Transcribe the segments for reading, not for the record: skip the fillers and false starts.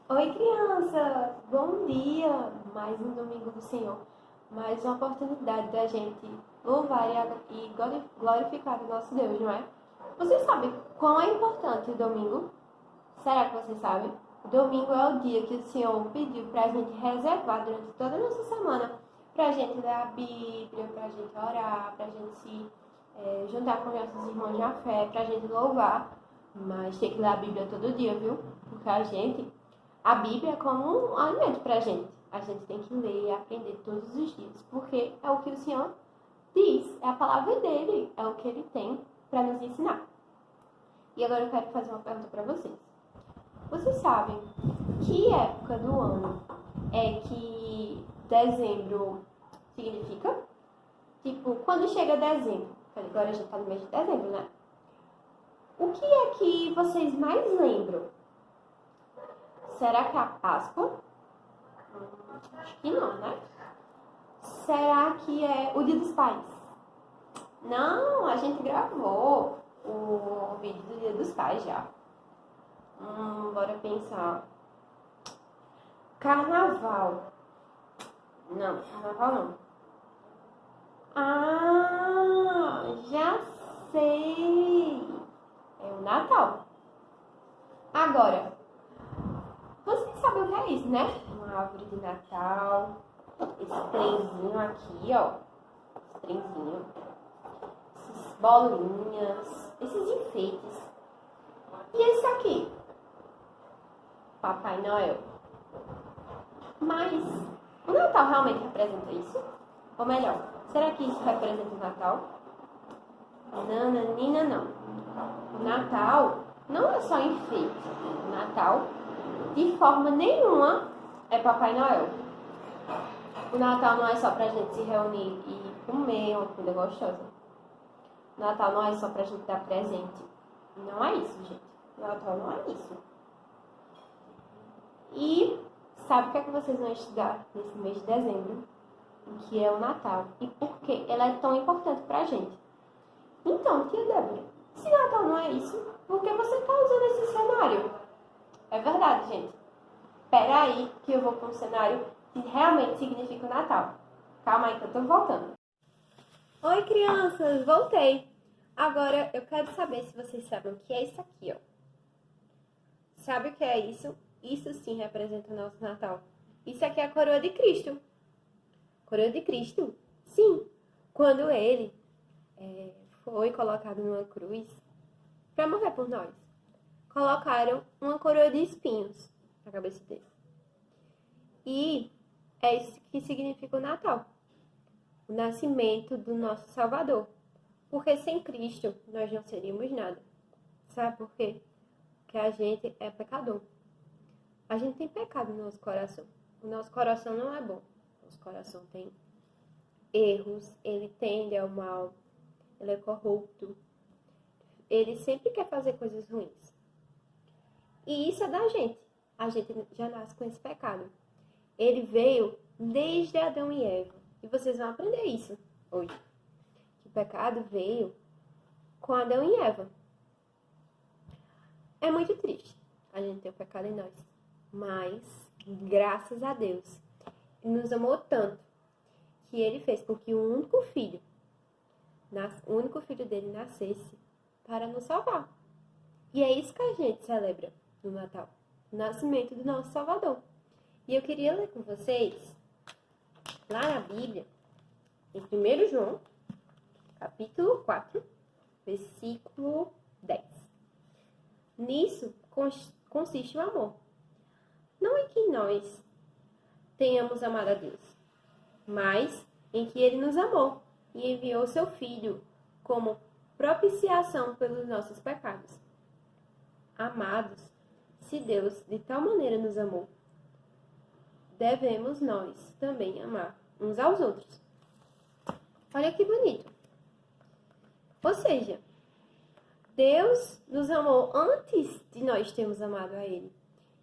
Oi, criança! Bom dia! Mais um domingo do Senhor, mais uma oportunidade da gente louvar e glorificar o nosso Deus, não é? Vocês sabem quão é importante o domingo? Será que vocês sabem? O domingo é o dia que o Senhor pediu para a gente reservar durante toda a nossa semana, para a gente ler a Bíblia, para a gente orar, para a gente se juntar com nossos irmãos na fé, para a gente louvar. Mas tem que ler a Bíblia todo dia, viu? Porque a Bíblia é como um alimento pra gente. A gente tem que ler e aprender todos os dias, porque é o que o Senhor diz, é a palavra dele, é o que ele tem para nos ensinar. E agora eu quero fazer uma pergunta para vocês. Vocês sabem que época do ano é que dezembro significa? Tipo, quando chega dezembro, agora a gente tá no mês de dezembro, né? O que é que vocês mais lembram? Será que é a Páscoa? Acho que não, né? Será que é o Dia dos Pais? Não, a gente gravou o vídeo do Dia dos Pais já. Bora pensar. Carnaval. Não, carnaval não. Ah, já sei. É o Natal. Agora, vocês sabem o que é isso, né? Uma árvore de Natal. Esse trenzinho aqui, ó. Esse trenzinho. Essas bolinhas. Esses enfeites. E esse aqui? Papai Noel. Mas o Natal realmente representa isso? Ou melhor, será que isso representa o Natal? Nananina, não. O Natal não é só enfeite. O Natal, de forma nenhuma, é Papai Noel. O Natal não é só pra gente se reunir e comer uma comida gostosa. O Natal não é só pra gente dar presente. Não é isso, gente. O Natal não é isso. E sabe o que é que vocês vão estudar nesse mês de dezembro? O que é o Natal e por que ela é tão importante pra gente. Então, tia Débora, se Natal não é isso, por que você tá usando esse cenário? É verdade, gente. Espera aí que eu vou para um cenário que realmente significa o Natal. Calma aí que eu tô voltando. Oi, crianças! Voltei! Agora eu quero saber se vocês sabem o que é isso aqui, ó. Sabe o que é isso? Isso sim representa o nosso Natal. Isso aqui é a coroa de Cristo. Coroa de Cristo? Sim! Quando ele foi colocado numa cruz para morrer por nós, colocaram uma coroa de espinhos na cabeça dele. E é isso que significa o Natal. O nascimento do nosso Salvador. Porque sem Cristo nós não seríamos nada. Sabe por quê? Porque a gente é pecador. A gente tem pecado no nosso coração. O nosso coração não é bom. O nosso coração tem erros, ele tende ao mal, ele é corrupto. Ele sempre quer fazer coisas ruins. E isso é da gente. A gente já nasce com esse pecado. Ele veio desde Adão e Eva. E vocês vão aprender isso hoje. Que o pecado veio com Adão e Eva. É muito triste a gente ter o pecado em nós. Mas, graças a Deus, Ele nos amou tanto que Ele fez com que o único filho dele nascesse para nos salvar. E é isso que a gente celebra no Natal. O nascimento do nosso Salvador. E eu queria ler com vocês, lá na Bíblia, em 1 João, capítulo 4, versículo 10. Nisso consiste o amor. Não em que nós tenhamos amado a Deus, mas em que Ele nos amou e enviou seu Filho como propiciação pelos nossos pecados. Amados, se Deus de tal maneira nos amou, devemos nós também amar uns aos outros. Olha que bonito. Ou seja, Deus nos amou antes de nós termos amado a Ele.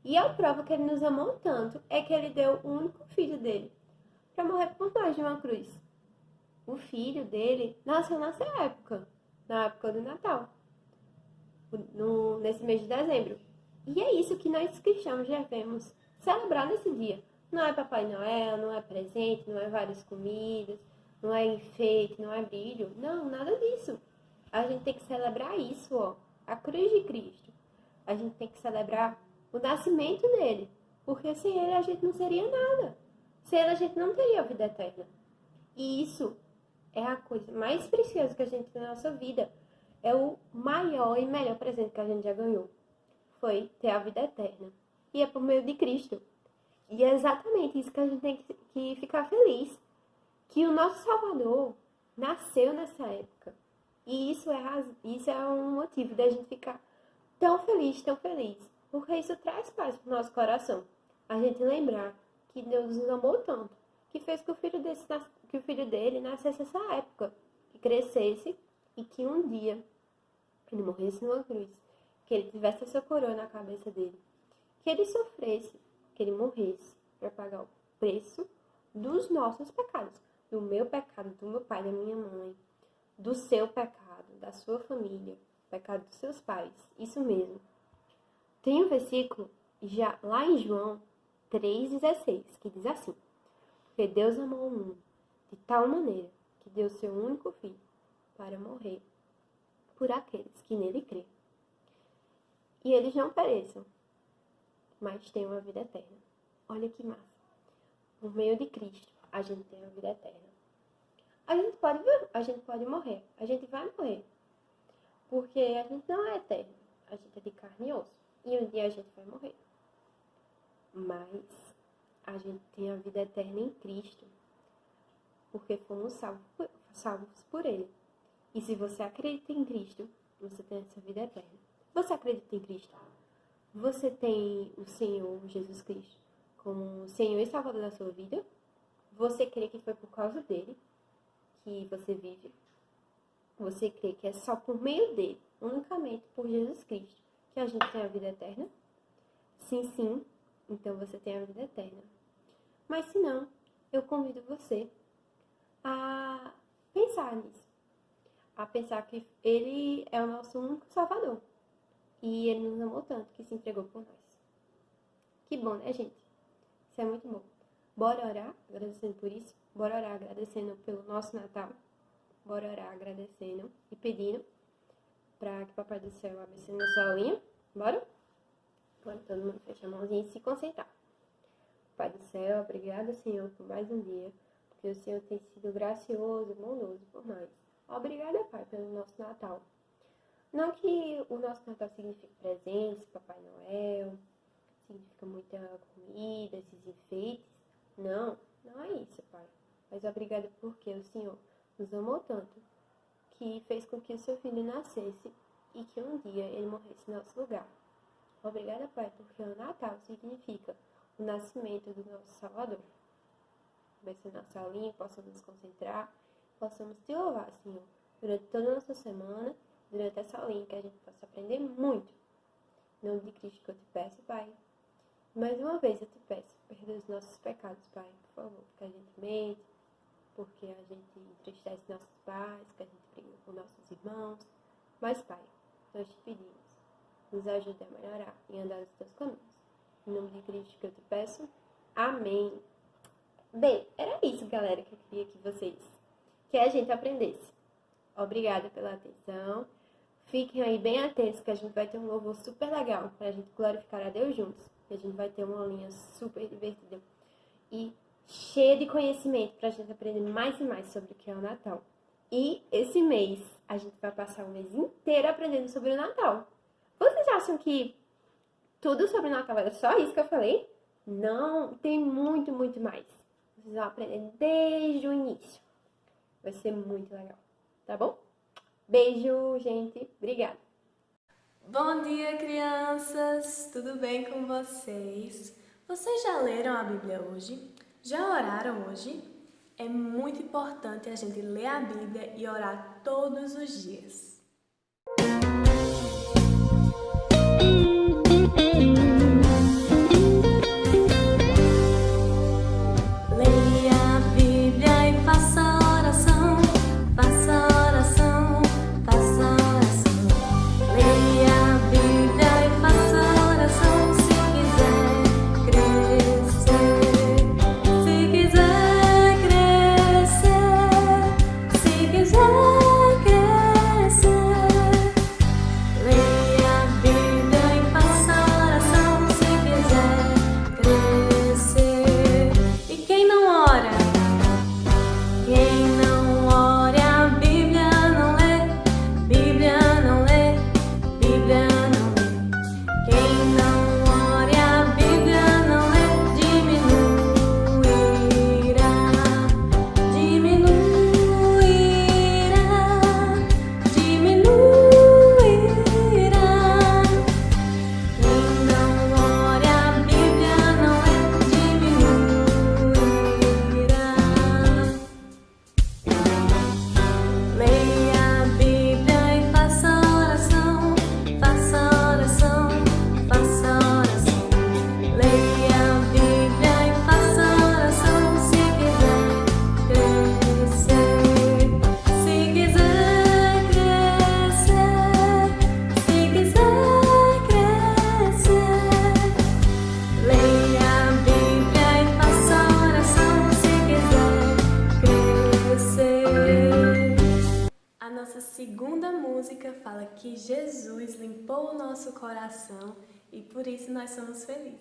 E a prova que Ele nos amou tanto é que Ele deu o único filho dele para morrer por nós de uma cruz. O filho dele nasceu nessa época, na época do Natal, nesse mês de dezembro. E é isso que nós cristãos devemos celebrar nesse dia. Não é Papai Noel, não é presente, não é várias comidas, não é enfeite, não é brilho. Não, nada disso. A gente tem que celebrar isso, ó, a cruz de Cristo. A gente tem que celebrar o nascimento dele, porque sem ele a gente não seria nada. Sem ele a gente não teria a vida eterna. E isso é a coisa mais preciosa que a gente tem na nossa vida. É o maior e melhor presente que a gente já ganhou. Foi ter a vida eterna. E é por meio de Cristo. E é exatamente isso que a gente tem que ficar feliz. Que o nosso Salvador nasceu nessa época. E isso é um motivo da gente ficar tão feliz, tão feliz. Porque isso traz paz para o nosso coração. A gente lembrar que Deus nos amou tanto, que fez que o filho dele nascesse nessa época, que crescesse e que um dia ele morresse numa cruz, que ele tivesse essa coroa na cabeça dele, que ele sofresse, que ele morresse para pagar o preço dos nossos pecados, do meu pecado, do meu pai, da minha mãe, do seu pecado, da sua família, pecado dos seus pais, isso mesmo. Tem um versículo já lá em João 3,16, que diz assim: porque Deus amou o mundo de tal maneira que deu seu único filho para morrer por aqueles que nele crêem. E eles não pereçam, mas tenham a vida eterna. Olha que massa. Por meio de Cristo, a gente tem a vida eterna. A gente pode morrer, a gente vai morrer. Porque a gente não é eterno, a gente é de carne e osso. E um dia a gente vai morrer. Mas a gente tem a vida eterna em Cristo, porque fomos salvos por Ele. E se você acredita em Cristo, você tem essa vida eterna. Você acredita em Cristo? Você tem o Senhor Jesus Cristo como Senhor e Salvador da sua vida? Você crê que foi por causa dele que você vive? Você crê que é só por meio dele, unicamente por Jesus Cristo, que a gente tem a vida eterna? Sim, então você tem a vida eterna. Mas se não, eu convido você a pensar nisso. A pensar que ele é o nosso único Salvador. E ele nos amou tanto que se entregou por nós. Que bom, né, gente? Isso é muito bom. Bora orar agradecendo por isso? Bora orar agradecendo pelo nosso Natal? Bora orar agradecendo e pedindo para que o Papai do Céu abençoe nossa aulinha? Bora? Bora todo mundo fechar a mãozinha e se concentrar. Pai do Céu, obrigada, Senhor, por mais um dia, porque o Senhor tem sido gracioso, bondoso por nós. Obrigada, Pai, pelo nosso Natal. Não que o nosso Natal signifique presentes, Papai Noel, significa muita comida, esses enfeites. Não é isso, Pai. Mas obrigada porque o Senhor nos amou tanto que fez com que o seu filho nascesse e que um dia ele morresse em nosso lugar. Obrigada, Pai, porque o Natal significa o nascimento do nosso Salvador. Abençoe nossa aulinha, possamos nos concentrar, possamos te louvar, Senhor, durante toda a nossa semana, durante essa aulinha, que a gente possa aprender muito. Em nome de Cristo que eu te peço, Pai. Mais uma vez eu te peço, perdoa os nossos pecados, Pai, por favor, porque a gente mente, porque a gente entristece nossos pais, que a gente briga com nossos irmãos. Mas, Pai, nós te pedimos, nos ajude a melhorar e andar nos teus caminhos. Em nome de Cristo que eu te peço. Amém. Bem, era isso, galera, que eu queria que a gente aprendesse. Obrigada pela atenção. Fiquem aí bem atentos que a gente vai ter um louvor super legal para a gente glorificar a Deus juntos. E a gente vai ter uma aulinha super divertida e cheia de conhecimento para a gente aprender mais e mais sobre o que é o Natal. E esse mês a gente vai passar o mês inteiro aprendendo sobre o Natal. Vocês acham que tudo sobre o Natal era só isso que eu falei? Não, tem muito, muito mais. Vocês vão aprender desde o início. Vai ser muito legal, tá bom? Beijo, gente. Obrigada. Bom dia, crianças! Tudo bem com vocês? Vocês já leram a Bíblia hoje? Já oraram hoje? É muito importante a gente ler a Bíblia e orar todos os dias. limpou o nosso coração e por isso nós somos felizes.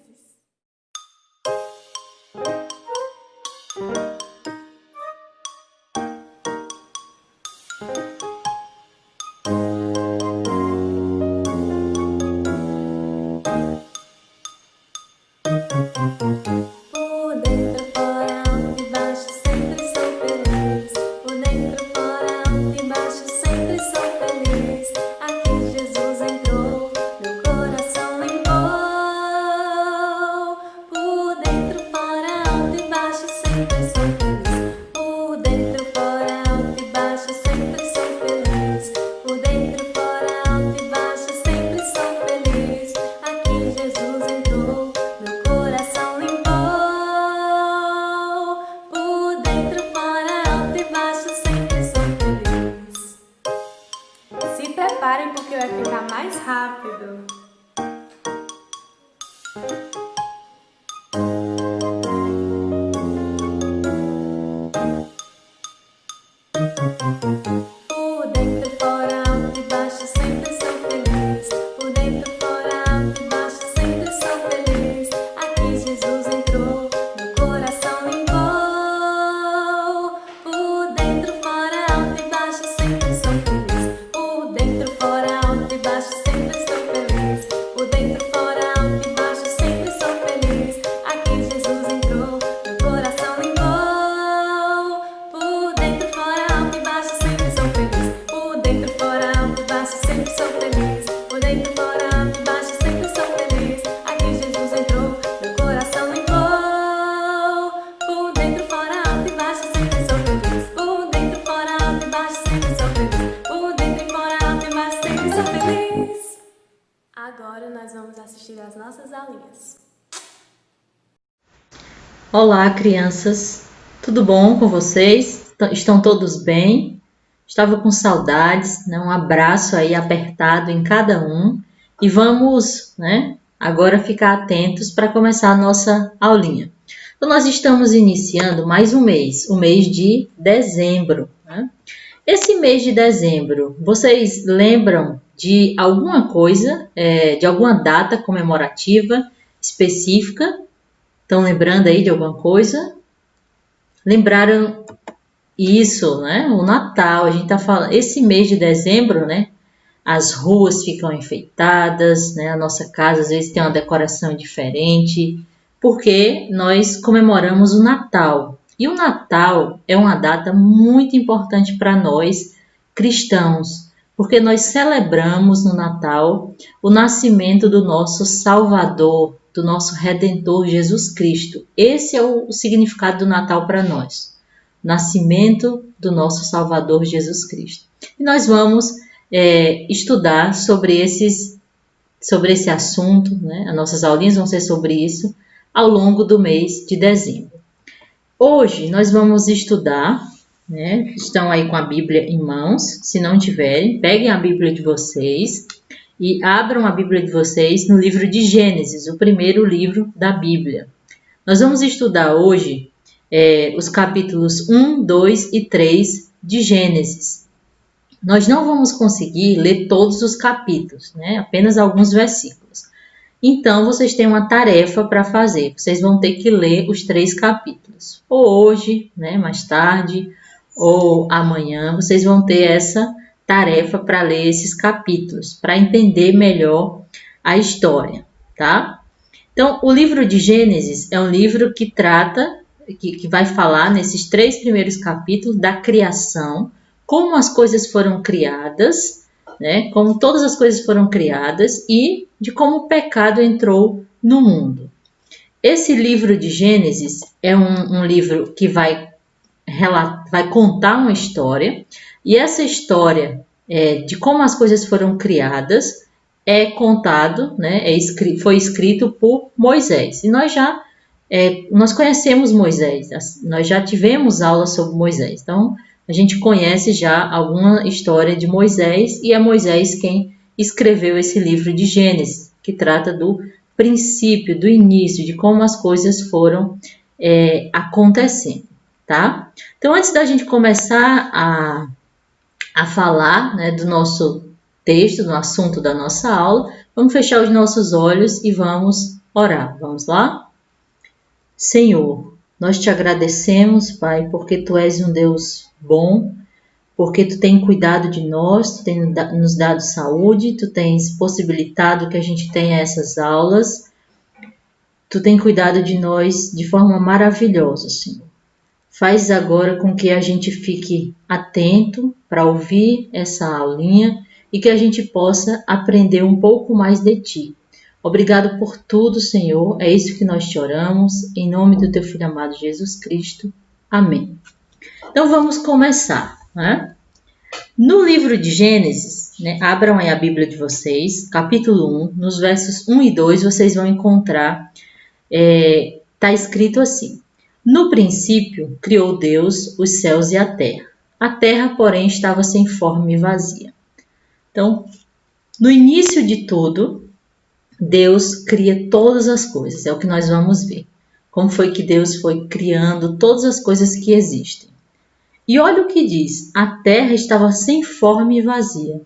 Preparem porque vai ficar mais rápido. Por dentro, fora, alto e baixo, sempre sou feliz. Por dentro, fora, alto e baixo, sempre sou feliz. Aqui Jesus entrou, meu coração limpou. Por dentro, fora, alto e baixo, sempre sou feliz. Por dentro, fora, alto e baixo, sempre sou feliz. Por dentro, fora, alto e baixo, sempre sou feliz. Aqui Jesus entrou, meu coração limpou. Por dentro, fora, alto e baixo, sempre sou feliz. Por dentro, fora, alto e baixo, sempre sou feliz. Por dentro, fora, alto e baixo, sempre sou feliz. Aqui Jesus entrou, meu coração limpou. Por dentro, fora, alto e baixo, sempre sou feliz. Por dentro, fora, alto e baixo, sempre sou feliz. Por dentro, fora, alto e baixo, sempre sou feliz. Agora nós vamos assistir às nossas aulinhas. Olá, crianças! Tudo bom com vocês? Estão todos bem? Estava com saudades, né? Um abraço aí apertado em cada um. E vamos, né, agora ficar atentos para começar a nossa aulinha. Então, nós estamos iniciando mais um mês, o mês de dezembro, né? Esse mês de dezembro, vocês lembram de alguma coisa, de alguma data comemorativa específica? Estão lembrando aí de alguma coisa? Lembraram isso, né? O Natal, a gente tá falando, esse mês de dezembro, né? As ruas ficam enfeitadas, né? A nossa casa às vezes tem uma decoração diferente, porque nós comemoramos o Natal. E o Natal é uma data muito importante para nós cristãos, porque nós celebramos no Natal o nascimento do nosso Salvador, do nosso Redentor Jesus Cristo. Esse é o significado do Natal para nós. Nascimento do nosso Salvador Jesus Cristo. E nós vamos estudar sobre esse assunto, né? As nossas aulinhas vão ser sobre isso ao longo do mês de dezembro. Hoje nós vamos estudar, né? Estão aí com a Bíblia em mãos, se não tiverem, peguem a Bíblia de vocês e abram a Bíblia de vocês no livro de Gênesis, o primeiro livro da Bíblia. Nós vamos estudar hoje os capítulos 1, 2 e 3 de Gênesis. Nós não vamos conseguir ler todos os capítulos, né? Apenas alguns versículos. Então, vocês têm uma tarefa para fazer. Vocês vão ter que ler os 3 capítulos. Ou hoje, né? Mais tarde, ou amanhã, vocês vão ter essa tarefa para ler esses capítulos, para entender melhor a história, tá? Então, o livro de Gênesis é um livro que trata, que vai falar nesses 3 primeiros capítulos da criação, como as coisas foram criadas, né? Como todas as coisas foram criadas e de como o pecado entrou no mundo. Esse livro de Gênesis é um livro que vai contar uma história, e essa história de como as coisas foram criadas é contado, né? Foi escrito por Moisés. E nós conhecemos Moisés, nós já tivemos aula sobre Moisés. Então, a gente conhece já alguma história de Moisés, e é Moisés quem escreveu esse livro de Gênesis, que trata do princípio, do início, de como as coisas foram acontecendo, tá? Então, antes da gente começar a falar, né, do nosso texto, no assunto da nossa aula. Vamos fechar os nossos olhos e vamos orar. Vamos lá? Senhor, nós te agradecemos, Pai, porque Tu és um Deus bom, porque Tu tem cuidado de nós, Tu tem nos dado saúde, Tu tens possibilitado que a gente tenha essas aulas, Tu tem cuidado de nós de forma maravilhosa, Senhor. Faz agora com que a gente fique atento para ouvir essa aulinha e que a gente possa aprender um pouco mais de Ti. Obrigado por tudo, Senhor. É isso que nós te oramos, em nome do Teu Filho amado Jesus Cristo. Amém. Então vamos começar, né? No livro de Gênesis, né, abram aí a Bíblia de vocês, capítulo 1, nos versos 1 e 2, vocês vão encontrar, está escrito assim: No princípio, criou Deus os céus e a terra. A terra, porém, estava sem forma e vazia. Então, no início de tudo, Deus cria todas as coisas, é o que nós vamos ver. Como foi que Deus foi criando todas as coisas que existem. E olha o que diz, a terra estava sem forma e vazia.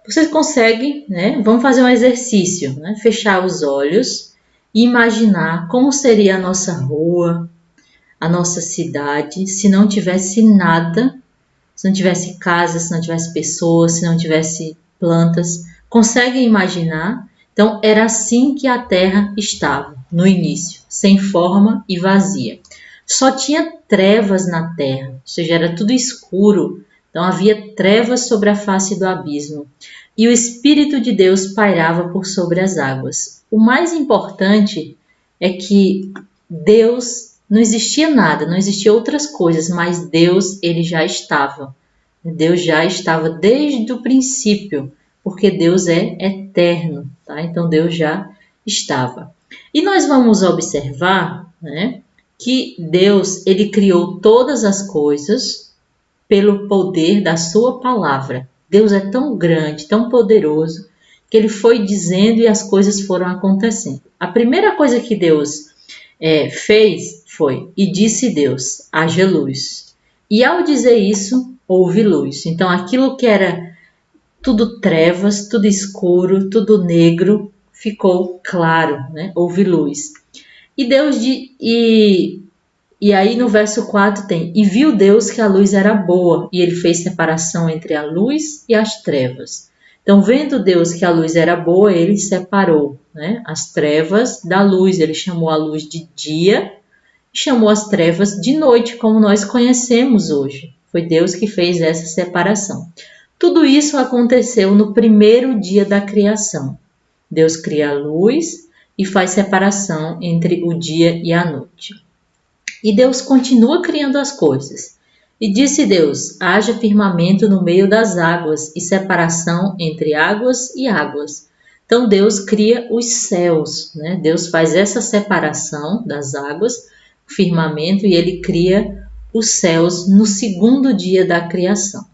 Vocês conseguem, né? Vamos fazer um exercício, né? Fechar os olhos e imaginar como seria a nossa rua, a nossa cidade, se não tivesse nada, se não tivesse casas, se não tivesse pessoas, se não tivesse plantas. Conseguem imaginar? Então, era assim que a terra estava no início, sem forma e vazia. Só tinha trevas na terra, ou seja, era tudo escuro. Então, havia trevas sobre a face do abismo. E o Espírito de Deus pairava por sobre as águas. O mais importante é que Deus, não existia nada, não existiam outras coisas, mas Deus, ele já estava. Deus já estava desde o princípio, porque Deus é eterno, tá? Então Deus já estava. E nós vamos observar, né, que Deus, ele criou todas as coisas pelo poder da sua palavra. Deus é tão grande, tão poderoso, que ele foi dizendo e as coisas foram acontecendo. A primeira coisa que Deus fez foi, e disse Deus, haja luz. E ao dizer isso, houve luz. Então aquilo que era tudo trevas, tudo escuro, tudo negro, ficou claro, né? Houve luz. E Deus e aí no verso 4 tem, e viu Deus que a luz era boa, e ele fez separação entre a luz e as trevas. Então, vendo Deus que a luz era boa, ele separou, né, as trevas da luz. Ele chamou a luz de dia e chamou as trevas de noite, como nós conhecemos hoje. Foi Deus que fez essa separação. Tudo isso aconteceu no primeiro dia da criação. Deus cria a luz e faz separação entre o dia e a noite. E Deus continua criando as coisas. E disse Deus, haja firmamento no meio das águas e separação entre águas e águas. Então Deus cria os céus, né? Deus faz essa separação das águas, o firmamento, e ele cria os céus no segundo dia da criação.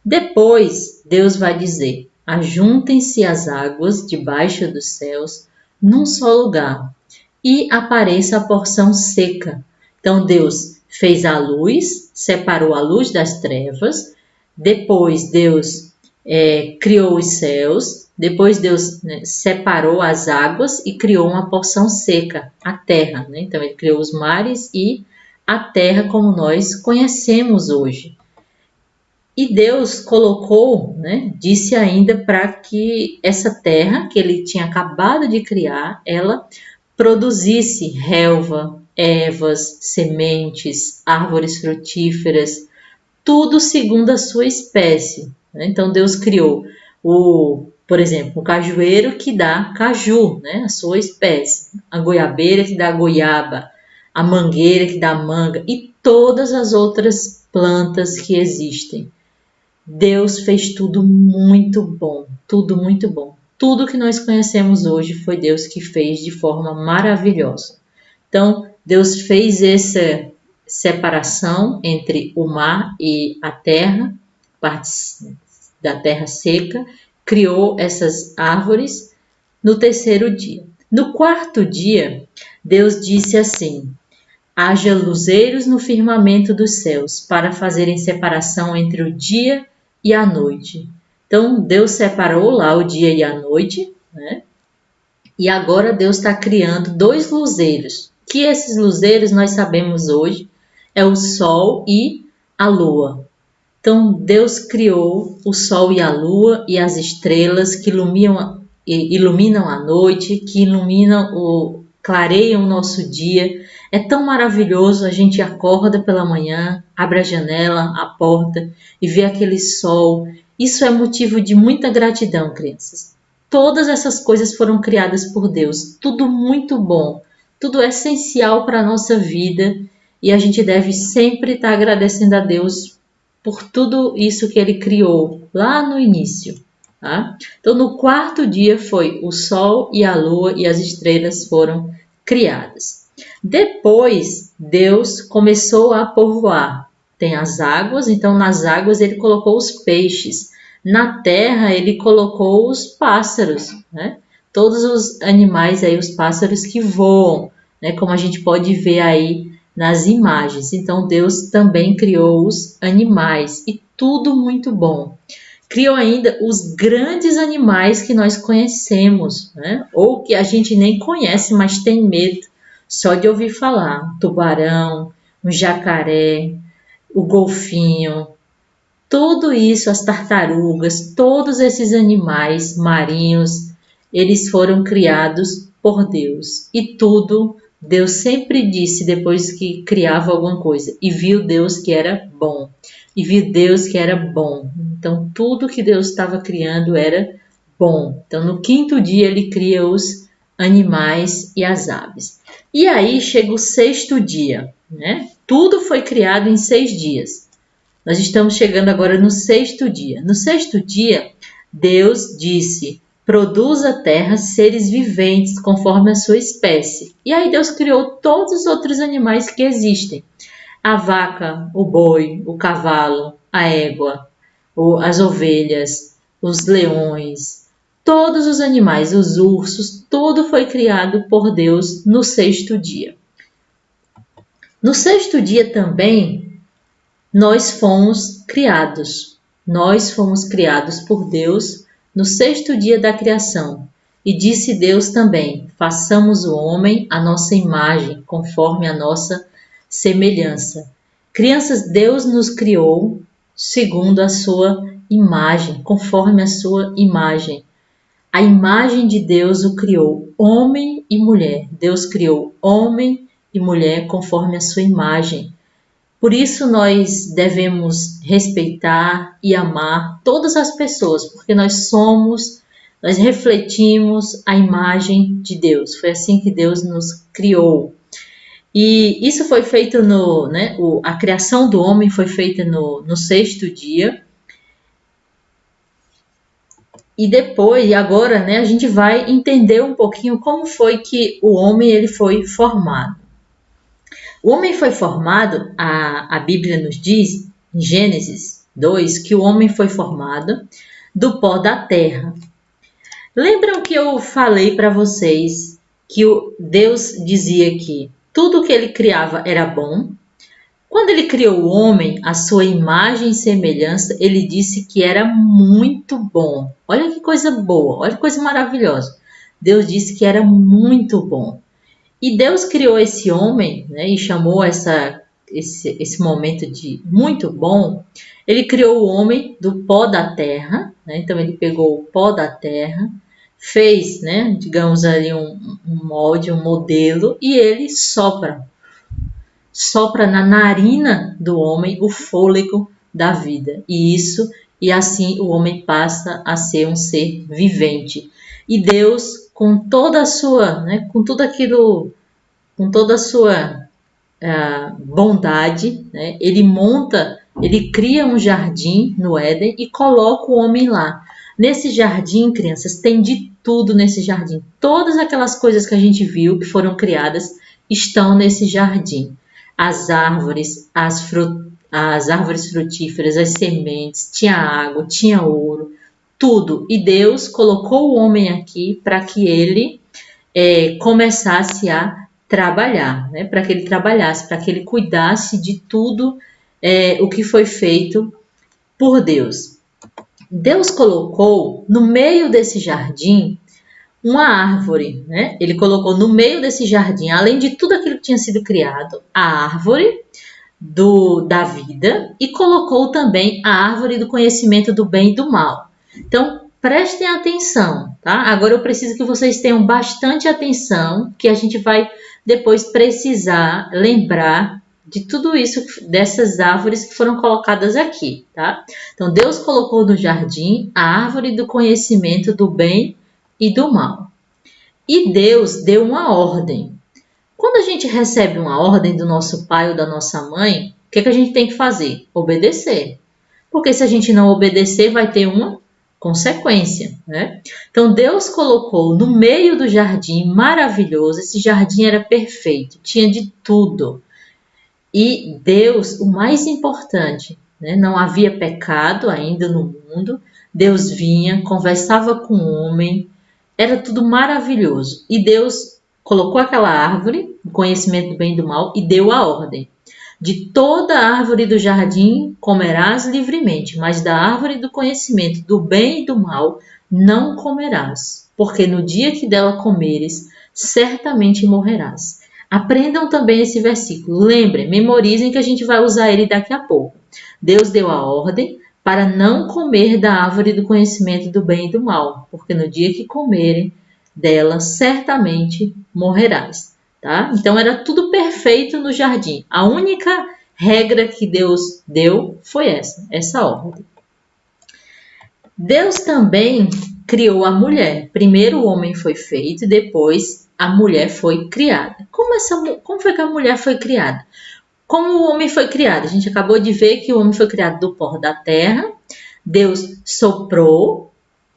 Depois, Deus vai dizer, ajuntem-se as águas debaixo dos céus num só lugar e apareça a porção seca. Então, Deus fez a luz, separou a luz das trevas. Depois, Deus criou os céus. Depois, Deus, né, separou as águas e criou uma porção seca, a terra, né? Então, ele criou os mares e a terra como nós conhecemos hoje. E Deus colocou, né, disse ainda para que essa terra que ele tinha acabado de criar, ela produzisse relva, ervas, sementes, árvores frutíferas, tudo segundo a sua espécie. Né? Então Deus criou, por exemplo, o cajueiro que dá caju, né, a sua espécie, a goiabeira que dá goiaba, a mangueira que dá manga e todas as outras plantas que existem. Deus fez tudo muito bom, tudo muito bom. Tudo que nós conhecemos hoje foi Deus que fez de forma maravilhosa. Então, Deus fez essa separação entre o mar e a terra, partes da terra seca, criou essas árvores no terceiro dia. No quarto dia, Deus disse assim, haja luzeiros no firmamento dos céus, para fazerem separação entre o dia e a noite. Então, Deus separou lá o dia e a noite, né? E agora Deus está criando 2 luzeiros, que esses luzeiros nós sabemos hoje é o sol e a lua. Então, Deus criou o sol e a lua e as estrelas que iluminam a noite, que clareiam o nosso dia. É tão maravilhoso, a gente acorda pela manhã, abre a janela, a porta e vê aquele sol. Isso é motivo de muita gratidão, crianças. Todas essas coisas foram criadas por Deus, tudo muito bom, tudo essencial para a nossa vida e a gente deve sempre estar agradecendo a Deus por tudo isso que Ele criou lá no início. Tá? Então, no 4º dia foi o sol e a lua e as estrelas foram criadas. Depois, Deus começou a povoar. Tem as águas, então nas águas Ele colocou os peixes. Na terra Ele colocou os pássaros, né? Todos os animais aí, os pássaros que voam, né? Como a gente pode ver aí nas imagens. Então Deus também criou os animais e tudo muito bom. Criou ainda os grandes animais que nós conhecemos, né? Ou que a gente nem conhece, mas tem medo só de ouvir falar. Um tubarão, um jacaré, o golfinho, tudo isso, as tartarugas, todos esses animais marinhos, eles foram criados por Deus. E tudo, Deus sempre disse depois que criava alguma coisa, e viu Deus que era bom. E viu Deus que era bom. Então, tudo que Deus estava criando era bom. Então, no 5º dia, Ele cria os animais e as aves. E aí chega o 6º dia, né? Tudo foi criado em 6 dias. Nós estamos chegando agora no 6º dia. No 6º dia, Deus disse: produz a terra seres viventes conforme a sua espécie. E aí Deus criou todos os outros animais que existem. A vaca, o boi, o cavalo, a égua, as ovelhas, os leões, todos os animais, os ursos, tudo foi criado por Deus no 6º dia. No 6º dia também, nós fomos criados. Nós fomos criados por Deus no 6º dia da criação. E disse Deus também: façamos o homem à nossa imagem, conforme a nossa semelhança. Crianças, Deus nos criou segundo a sua imagem, conforme a sua imagem. A imagem de Deus o criou, homem e mulher. Deus criou homem e mulher conforme a sua imagem. Por isso nós devemos respeitar e amar todas as pessoas, porque nós refletimos a imagem de Deus. Foi assim que Deus nos criou. E isso foi feito a criação do homem foi feita no 6º dia. E depois, e agora, a gente vai entender um pouquinho como foi que o homem ele foi formado. O homem foi formado, a Bíblia nos diz, em Gênesis 2, que o homem foi formado do pó da terra. Lembram que eu falei para vocês que Deus dizia que tudo que ele criava era bom? Quando ele criou o homem, a sua imagem e semelhança, ele disse que era muito bom. Olha que coisa boa, olha que coisa maravilhosa. Deus disse que era muito bom. E Deus criou esse homem, e chamou esse momento de muito bom. Ele criou o homem do pó da terra, então ele pegou o pó da terra, fez, digamos ali um molde, um modelo, e ele sopra na narina do homem o fôlego da vida. E assim o homem passa a ser um ser vivente. E Deus, com toda a sua, com toda a sua bondade, ele cria um jardim no Éden e coloca o homem lá. Nesse jardim, crianças, tem de tudo nesse jardim. Todas aquelas coisas que a gente viu que foram criadas estão nesse jardim. As árvores, as árvores frutíferas, as sementes, tinha água, tinha ouro, tudo. E Deus colocou o homem aqui para que ele começasse a trabalhar, para que ele trabalhasse, para que ele cuidasse de tudo o que foi feito por Deus. Deus colocou no meio desse jardim uma árvore, né? Ele colocou no meio desse jardim, além de tudo aquilo que tinha sido criado, a árvore da vida e colocou também a árvore do conhecimento do bem e do mal. Então, prestem atenção, tá? Agora eu preciso que vocês tenham bastante atenção, que a gente vai depois precisar lembrar de tudo isso, dessas árvores que foram colocadas aqui, tá? Então, Deus colocou no jardim a árvore do conhecimento do bem e do mal. E Deus deu uma ordem. Quando a gente recebe uma ordem do nosso pai ou da nossa mãe, o que a gente tem que fazer? Obedecer. Porque se a gente não obedecer, vai ter uma consequência, né? Então Deus colocou no meio do jardim maravilhoso, esse jardim era perfeito, tinha de tudo. E Deus, o mais importante, né? Não havia pecado ainda no mundo, Deus vinha, conversava com o homem, era tudo maravilhoso. E Deus colocou aquela árvore, o conhecimento do bem e do mal, e deu a ordem. De toda árvore do jardim comerás livremente, mas da árvore do conhecimento do bem e do mal não comerás, porque no dia que dela comeres, certamente morrerás. Aprendam também esse versículo. Lembrem, memorizem que a gente vai usar ele daqui a pouco. Deus deu a ordem para não comer da árvore do conhecimento do bem e do mal, porque no dia que comerem dela, certamente morrerás. Tá? Então era tudo perfeito no jardim. A única regra que Deus deu foi essa ordem. Deus também criou a mulher. Primeiro o homem foi feito e depois a mulher foi criada. Como foi que a mulher foi criada? Como o homem foi criado? A gente acabou de ver que o homem foi criado do pó da terra. Deus soprou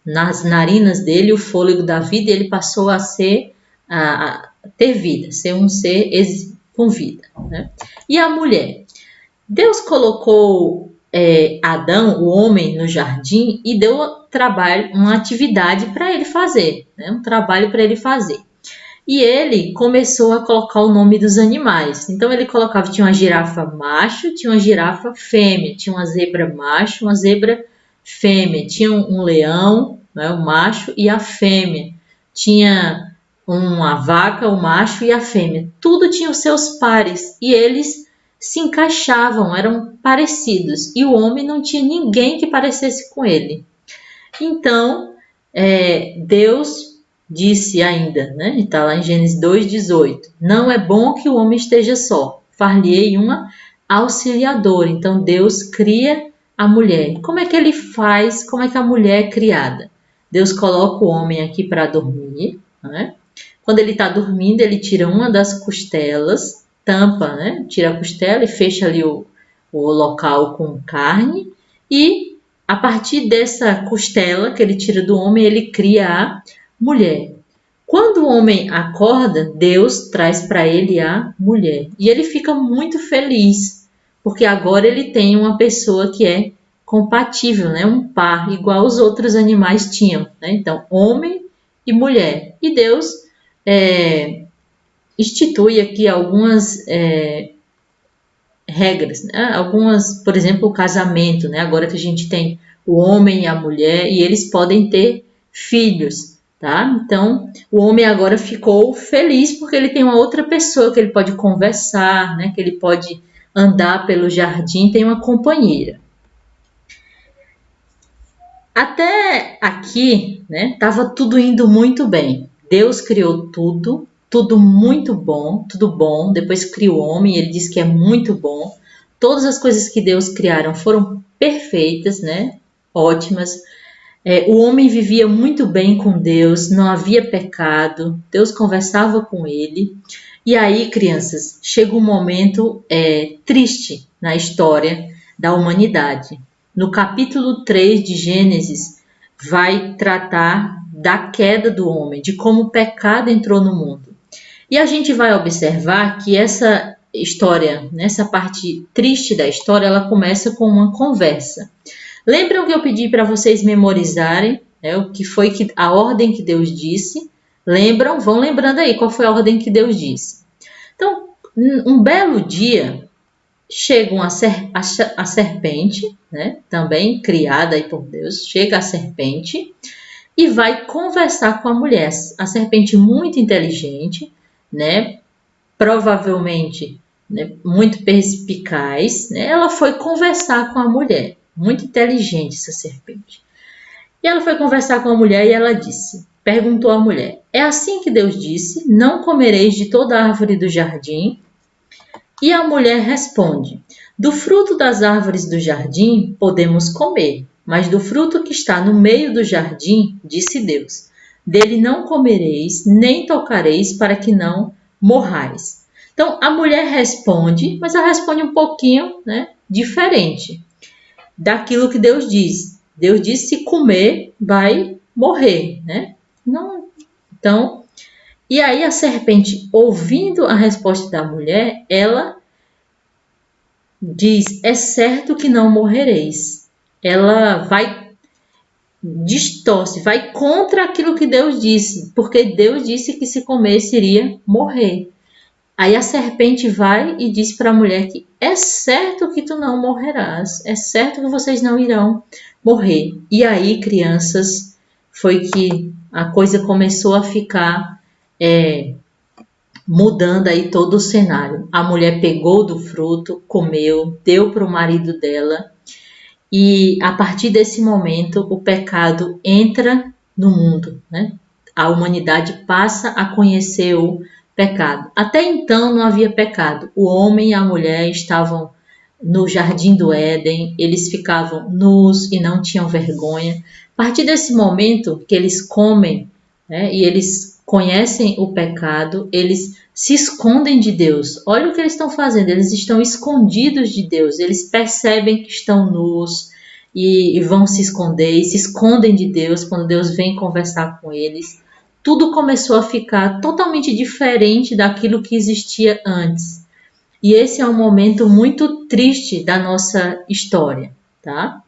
nas narinas dele o fôlego da vida e ele passou a ter vida, ser um ser com vida, né? E a mulher? Deus colocou Adão, o homem, no jardim e deu trabalho, uma atividade para ele fazer, né? Um trabalho para ele fazer. E ele começou a colocar o nome dos animais. Então ele colocava, tinha uma girafa macho, tinha uma girafa fêmea, tinha uma zebra macho, uma zebra fêmea, tinha um leão, né, o macho e a fêmea, tinha uma vaca, o macho e a fêmea. Tudo tinha os seus pares e eles se encaixavam, eram parecidos. E o homem não tinha ninguém que parecesse com ele. Então, Deus disse ainda, né? Está lá em Gênesis 2,18. Não é bom que o homem esteja só. Far-lhe-ei uma auxiliadora. Então, Deus cria a mulher. Como é que ele faz? Como é que a mulher é criada? Deus coloca o homem aqui para dormir, né? Quando ele está dormindo, ele tira uma das costelas, tampa, né? Tira a costela e fecha ali o local com carne. E a partir dessa costela que ele tira do homem, ele cria a mulher. Quando o homem acorda, Deus traz para ele a mulher. E ele fica muito feliz, porque agora ele tem uma pessoa que é compatível, né? Um par, igual os outros animais tinham, né? Então, homem e mulher. E Deus institui aqui algumas regras, né? Algumas, por exemplo, o casamento, né? Agora que a gente tem o homem e a mulher, e eles podem ter filhos, tá? Então, o homem agora ficou feliz porque ele tem uma outra pessoa que ele pode conversar, né? Que ele pode andar pelo jardim, tem uma companheira. Até aqui, né? Estava tudo indo muito bem. Deus criou tudo muito bom, tudo bom. Depois criou o homem, ele disse que é muito bom. Todas as coisas que Deus criaram foram perfeitas, né? Ótimas. O homem vivia muito bem com Deus, não havia pecado, Deus conversava com ele. E aí, crianças, chega um momento triste na história da humanidade. No capítulo 3 de Gênesis, vai tratar da queda do homem, de como o pecado entrou no mundo. E a gente vai observar que essa história, nessa parte triste da história, ela começa com uma conversa. Lembram que eu pedi para vocês memorizarem, né, o que foi a ordem que Deus disse? Lembram? Vão lembrando aí qual foi a ordem que Deus disse. Então, um belo dia, chega a serpente, né, também criada aí por Deus, chega a serpente e vai conversar com a mulher. A serpente muito inteligente, né, provavelmente, né, muito perspicaz, né, ela foi conversar com a mulher. Muito inteligente essa serpente. E ela foi conversar com a mulher e ela perguntou à mulher: é assim que Deus disse, não comereis de toda árvore do jardim? E a mulher responde: do fruto das árvores do jardim podemos comer, mas do fruto que está no meio do jardim, disse Deus, dele não comereis, nem tocareis, para que não morrais. Então a mulher responde, mas ela responde um pouquinho, né, diferente daquilo que Deus diz. Deus disse: se comer, vai morrer, né? Não, então, e aí a serpente, ouvindo a resposta da mulher, ela diz: é certo que não morrereis. Ela distorce, vai contra aquilo que Deus disse, porque Deus disse que se comesse iria morrer. Aí a serpente vai e diz para a mulher que é certo que tu não morrerás, é certo que vocês não irão morrer. E aí, crianças, foi que a coisa começou a ficar mudando aí todo o cenário. A mulher pegou do fruto, comeu, deu para o marido dela e a partir desse momento o pecado entra no mundo, né? A humanidade passa a conhecer o pecado. Até então não havia pecado. O homem e a mulher estavam no jardim do Éden, eles ficavam nus e não tinham vergonha. A partir desse momento que eles comem, né, e eles conhecem o pecado, eles se escondem de Deus. Olha o que eles estão fazendo, eles estão escondidos de Deus, eles percebem que estão nus e vão se esconder, e se escondem de Deus quando Deus vem conversar com eles. Tudo começou a ficar totalmente diferente daquilo que existia antes. E esse é um momento muito triste da nossa história, tá?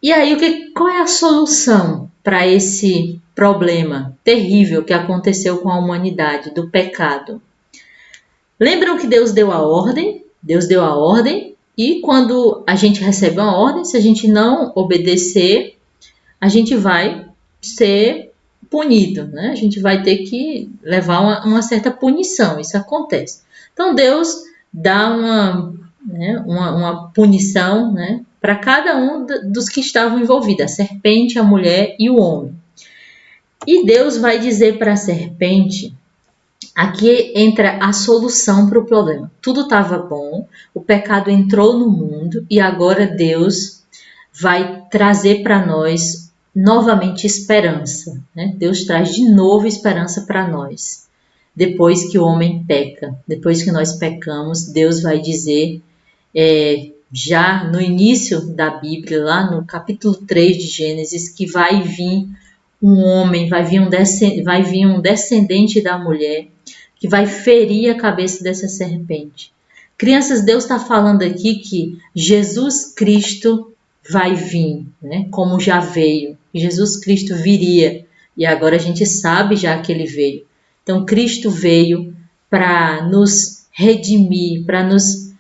E aí, qual é a solução para esse problema terrível que aconteceu com a humanidade, do pecado? Lembram que Deus deu a ordem? Deus deu a ordem, e quando a gente recebe uma ordem, se a gente não obedecer, a gente vai ser punido, né? A gente vai ter que levar uma certa punição, isso acontece. Então Deus dá uma punição, né, para cada um dos que estavam envolvidos, a serpente, a mulher e o homem. E Deus vai dizer para a serpente, aqui entra a solução para o problema. Tudo estava bom, o pecado entrou no mundo e agora Deus vai trazer para nós novamente esperança, né? Deus traz de novo esperança para nós. Depois que o homem peca, depois que nós pecamos, Deus vai dizer, já no início da Bíblia, lá no capítulo 3 de Gênesis, que vai vir um homem, vai vir um descendente da mulher, que vai ferir a cabeça dessa serpente. Crianças, Deus está falando aqui que Jesus Cristo vai vir, né? Como já veio. Jesus Cristo viria, e agora a gente sabe já que ele veio. Então Cristo veio para nos redimir, para nos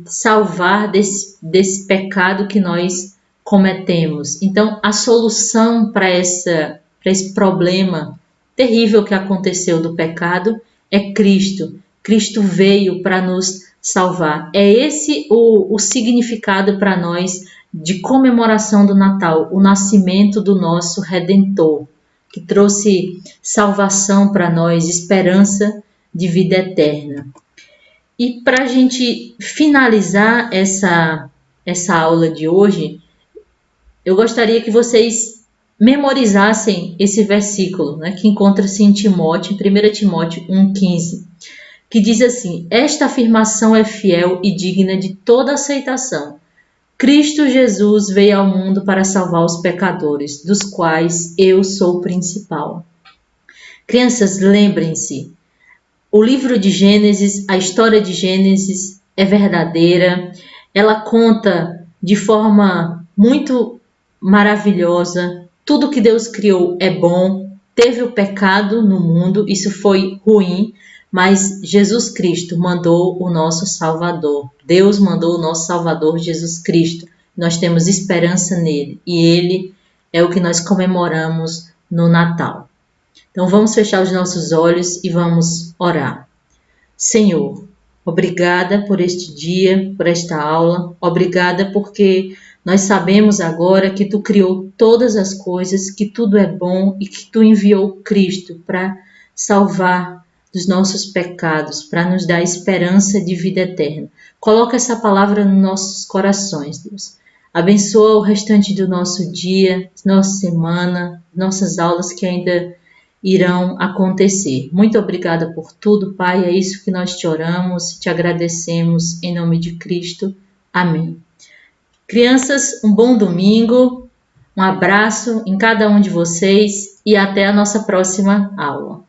salvar desse pecado que nós cometemos. Então a solução para esse problema terrível que aconteceu do pecado é Cristo. Cristo veio para nos salvar. É esse o significado para nós de comemoração do Natal, o nascimento do nosso Redentor, que trouxe salvação para nós, esperança de vida eterna. E para a gente finalizar essa aula de hoje, eu gostaria que vocês memorizassem esse versículo, né, que encontra-se em Timóteo, em 1 Timóteo 1,15, que diz assim: esta afirmação é fiel e digna de toda aceitação. Cristo Jesus veio ao mundo para salvar os pecadores, dos quais eu sou o principal. Crianças, lembrem-se, o livro de Gênesis, a história de Gênesis é verdadeira, ela conta de forma muito maravilhosa, tudo que Deus criou é bom, teve o pecado no mundo, isso foi ruim, mas Jesus Cristo mandou o nosso Salvador. Deus mandou o nosso Salvador, Jesus Cristo. Nós temos esperança nele e ele é o que nós comemoramos no Natal. Então vamos fechar os nossos olhos e vamos orar. Senhor, obrigada por este dia, por esta aula. Obrigada porque nós sabemos agora que Tu criou todas as coisas, que tudo é bom e que Tu enviou Cristo para salvar dos nossos pecados, para nos dar esperança de vida eterna. Coloca essa palavra nos nossos corações, Deus. Abençoa o restante do nosso dia, nossa semana, nossas aulas que ainda irão acontecer. Muito obrigada por tudo, Pai. É isso que nós te oramos, te agradecemos em nome de Cristo. Amém. Crianças, um bom domingo, um abraço em cada um de vocês e até a nossa próxima aula.